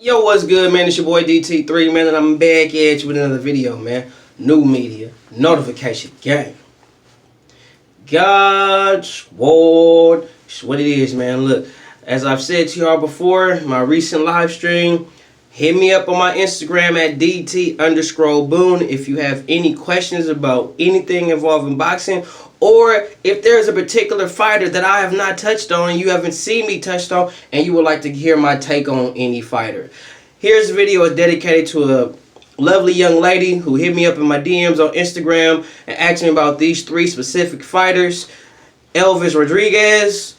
Yo, what's good, man? It's your boy DT3, man, and I'm back at you with another video, man. New media, notification gang. God's word. It's what it is, man. Look, as I've said to y'all before, my recent live stream, hit me up on my Instagram at DT_Boone if you have any questions about anything involving boxing, or if there's a particular fighter that I have not touched on and you haven't seen me touched on and you would like to hear my take on any fighter. Here's a video is dedicated to a lovely young lady who hit me up in my DMs on Instagram and asked me about these three specific fighters: Elvis Rodriguez,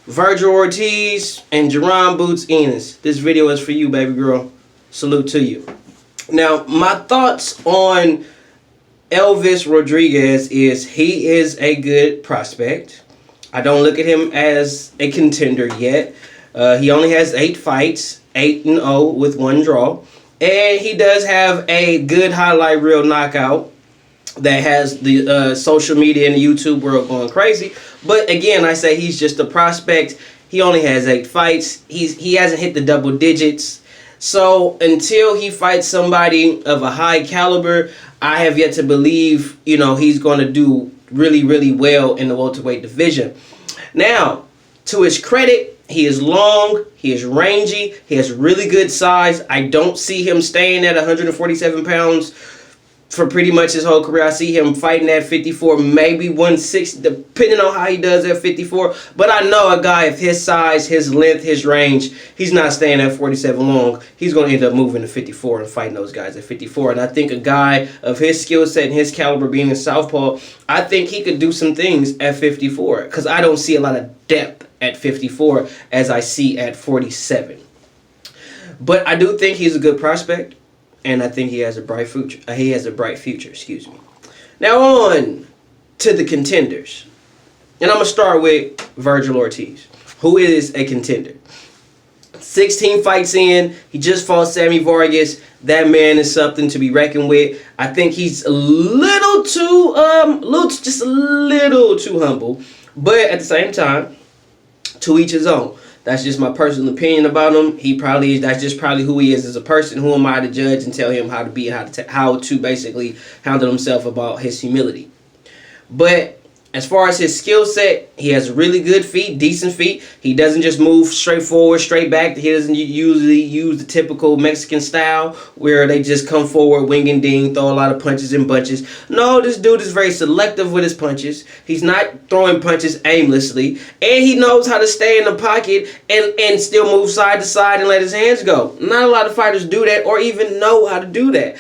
Vergil Ortiz, and Jaron Ennis. This video is for you, baby girl. Salute to you. Now, my thoughts on Elvis Rodriguez is he is a good prospect. I don't look at him as a contender yet. He only has 8 fights, 8-0 with 1 draw. And he does have a good highlight reel knockout that has the social media and the YouTube world going crazy. But again, I say he's just a prospect. He only has 8 fights. He hasn't hit the double digits. So until he fights somebody of a high caliber, I have yet to believe, he's going to do really, really well in the welterweight division. Now, to his credit, he is long, he is rangy, he has really good size. I don't see him staying at 147 pounds for pretty much his whole career. I see him fighting at 54, maybe 160, depending on how he does at 54. But I know a guy of his size, his length, his range, he's not staying at 47 long. He's going to end up moving to 54 and fighting those guys at 54. And I think a guy of his skill set and his caliber, being a southpaw, I think he could do some things at 54. Because I don't see a lot of depth at 54 as I see at 47. But I do think he's a good prospect. And I think he has a bright future. Excuse me. Now on to the contenders. And I'm going to start with Vergil Ortiz, who is a contender. 16 fights in. He just fought Sammy Vargas. That man is something to be reckoned with. I think he's a little too, just a little too humble. But at the same time, to each his own. That's just my personal opinion about him. That's just probably who he is as a person. Who am I to judge and tell him how to be, how to basically handle himself about his humility? But as far as his skill set, he has really good feet, decent feet. He doesn't just move straight forward, straight back. He doesn't usually use the typical Mexican style where they just come forward, wing and ding, throw a lot of punches and bunches. No, this dude is very selective with his punches. He's not throwing punches aimlessly. And he knows how to stay in the pocket and still move side to side and let his hands go. Not a lot of fighters do that or even know how to do that.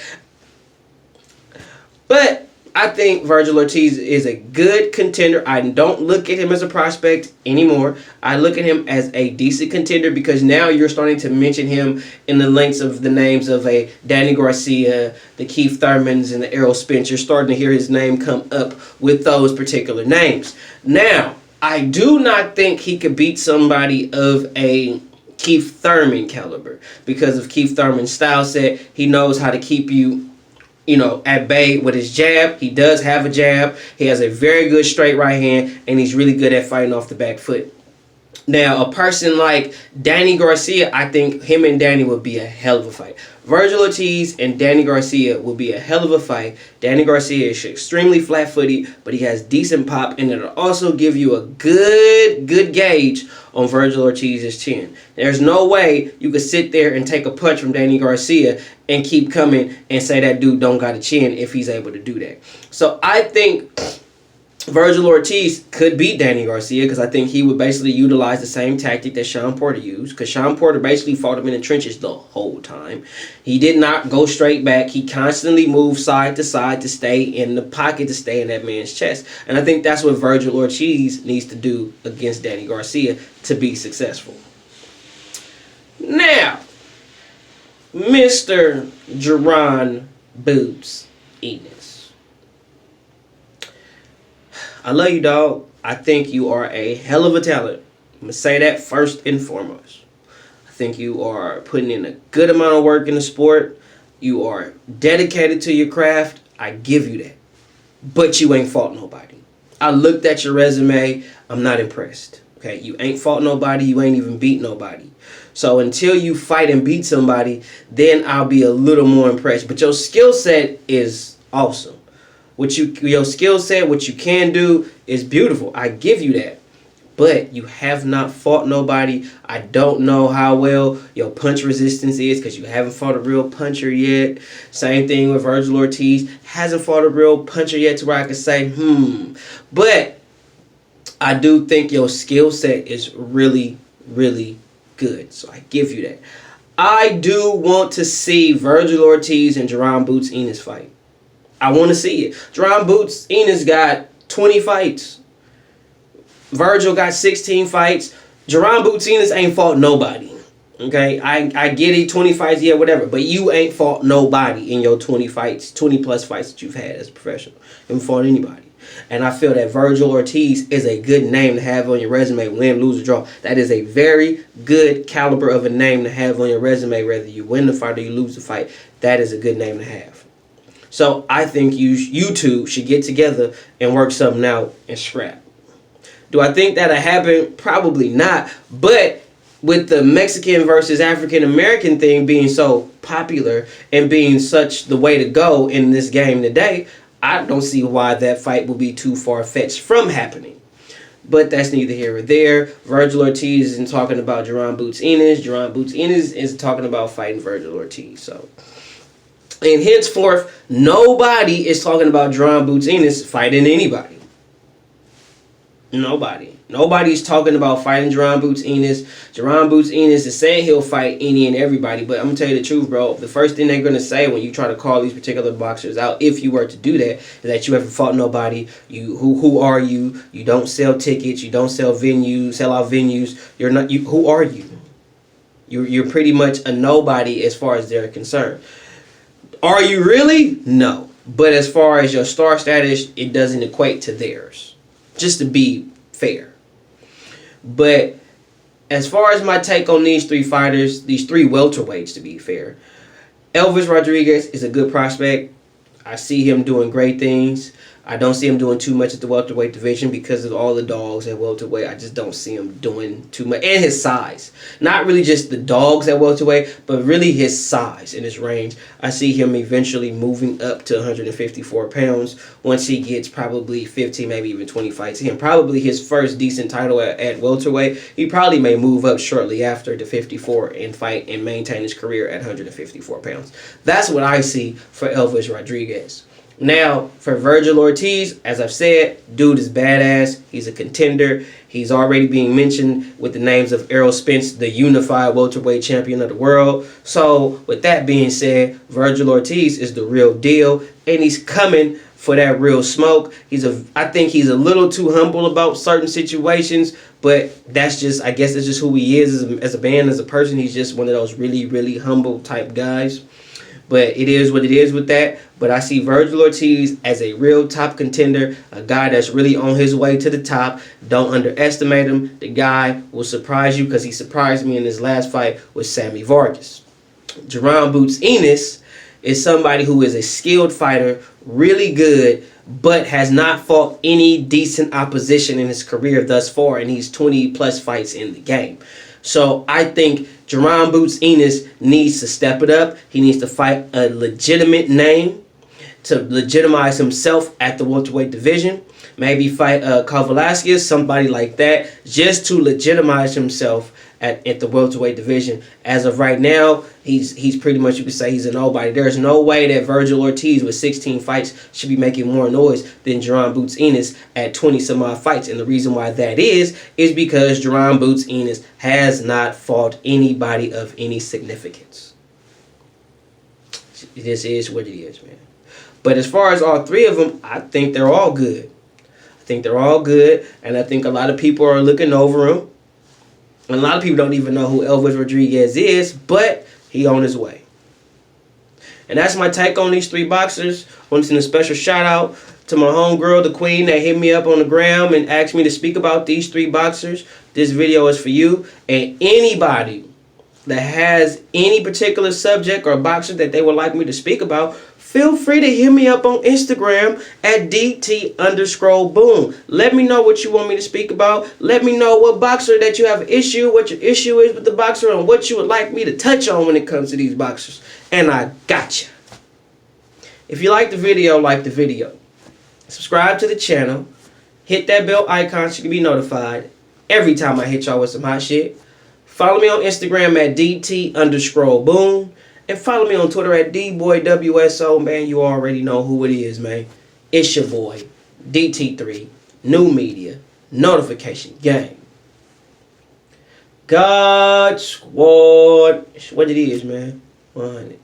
But I think Vergil Ortiz is a good contender. I don't look at him as a prospect anymore. I look at him as a decent contender because now you're starting to mention him in the lengths of the names of a Danny Garcia, the Keith Thurmans, and the Errol Spence. You're starting to hear his name come up with those particular names. Now, I do not think he could beat somebody of a Keith Thurman caliber because of Keith Thurman's style set. He knows how to keep you at bay with his jab. He does have a jab. He has a very good straight right hand, and he's really good at fighting off the back foot. Now, a person like Danny Garcia, I think him and Danny would be a hell of a fight. Vergil Ortiz and Danny Garcia will be a hell of a fight. Danny Garcia is extremely flat-footed, but he has decent pop, and it'll also give you a good gauge on Vergil Ortiz's chin. There's no way you could sit there and take a punch from Danny Garcia and keep coming and say that dude don't got a chin if he's able to do that. So I think Vergil Ortiz could beat Danny Garcia because I think he would basically utilize the same tactic that Sean Porter used, because Sean Porter basically fought him in the trenches the whole time. He did not go straight back. He constantly moved side to side to stay in the pocket, to stay in that man's chest. And I think that's what Vergil Ortiz needs to do against Danny Garcia to be successful. Now, Mr. Jaron Boots Ennis. I love you, dog. I think you are a hell of a talent. I'm going to say that first and foremost. I think you are putting in a good amount of work in the sport. You are dedicated to your craft. I give you that. But you ain't fought nobody. I looked at your resume. I'm not impressed. Okay, you ain't fought nobody. You ain't even beat nobody. So until you fight and beat somebody, then I'll be a little more impressed. But your skill set is awesome. Your skill set, what you can do is beautiful. I give you that. But you have not fought nobody. I don't know how well your punch resistance is because you haven't fought a real puncher yet. Same thing with Vergil Ortiz. Hasn't fought a real puncher yet to where I could say, But I do think your skill set is really, really good. So I give you that. I do want to see Vergil Ortiz and Jaron Boots Ennis fight. I want to see it. Jaron Boots Ennis got 20 fights. Vergil got 16 fights. Jaron Boots Ennis ain't fought nobody. Okay? I get it, 20 fights, yeah, whatever. But you ain't fought nobody in your 20 fights, 20 plus fights that you've had as a professional. You haven't fought anybody. And I feel that Vergil Ortiz is a good name to have on your resume, win, lose, or draw. That is a very good caliber of a name to have on your resume, whether you win the fight or you lose the fight. That is a good name to have. So I think you two should get together and work something out and scrap. Do I think that'll happen? Probably not. But with the Mexican versus African American thing being so popular and being such the way to go in this game today, I don't see why that fight will be too far-fetched from happening. But that's neither here or there. Vergil Ortiz isn't talking about Jaron Boots Ennis. Jaron Boots Ennis is talking about fighting Vergil Ortiz. So, and henceforth, nobody is talking about Jaron Boots Ennis fighting anybody. Nobody. Nobody's talking about fighting Jaron Boots Ennis. Jaron Boots Ennis is saying he'll fight any and everybody, but I'm going to tell you the truth, bro. The first thing they're going to say when you try to call these particular boxers out, if you were to do that, is that you haven't fought nobody. Who are you? You don't sell tickets. You don't sell venues, sell out venues. You're not. Who are you? You're pretty much a nobody as far as they're concerned. Are you really? No. But as far as your star status, it doesn't equate to theirs. Just to be fair. But as far as my take on these three fighters, these three welterweights to be fair, Elvis Rodriguez is a good prospect. I see him doing great things. I don't see him doing too much at the welterweight division because of all the dogs at welterweight. I just don't see him doing too much. And his size. Not really just the dogs at welterweight, but really his size and his range. I see him eventually moving up to 154 pounds once he gets probably 15, maybe even 20 fights in. Probably his first decent title at welterweight. He probably may move up shortly after to 54 and fight and maintain his career at 154 pounds. That's what I see for Elvis Rodriguez. Now, for Vergil Ortiz, as I've said, dude is badass. He's a contender. He's already being mentioned with the names of Errol Spence, the unified welterweight champion of the world. So, with that being said, Vergil Ortiz is the real deal, and he's coming for that real smoke. I think he's a little too humble about certain situations, but that's just, I guess that's just who he is as a man, as a person. He's just one of those really, really humble type guys. But it is what it is with that. But I see Vergil Ortiz as a real top contender, a guy that's really on his way to the top. Don't underestimate him. The guy will surprise you because he surprised me in his last fight with Sammy Vargas. Jaron Boots Ennis is somebody who is a skilled fighter, really good, but has not fought any decent opposition in his career thus far, and he's 20 plus fights in the game. So I think Jaron Boots Ennis needs to step it up. He needs to fight a legitimate name to legitimize himself at the welterweight division. Maybe fight Velasquez, somebody like that, just to legitimize himself at the welterweight division. As of right now, he's pretty much, you could say he's a nobody. There's no way that Vergil Ortiz with 16 fights should be making more noise than Jaron Boots Ennis at 20 some odd fights. And the reason why that is because Jaron Boots Ennis has not fought anybody of any significance. This is what it is, man. But as far as all three of them, I think they're all good. I think they're all good, and I think a lot of people are looking over them. And a lot of people don't even know who Elvis Rodriguez is, but he on his way. And that's my take on these three boxers. I want to send a special shout out to my homegirl, the queen, that hit me up on the gram and asked me to speak about these three boxers. This video is for you. And anybody that has any particular subject or boxer that they would like me to speak about, feel free to hit me up on Instagram at DT_boom. Let me know what you want me to speak about. Let me know what boxer that you have an issue, what your issue is with the boxer, and what you would like me to touch on when it comes to these boxers. And I gotcha. If you like the video, like the video. Subscribe to the channel. Hit that bell icon so you can be notified every time I hit y'all with some hot shit. Follow me on Instagram at DT_boom. And follow me on Twitter at DBoyWSO. Man, you already know who it is, man. It's your boy, DT3, New Media, Notification Gang. God Squad. What it is, man. 100.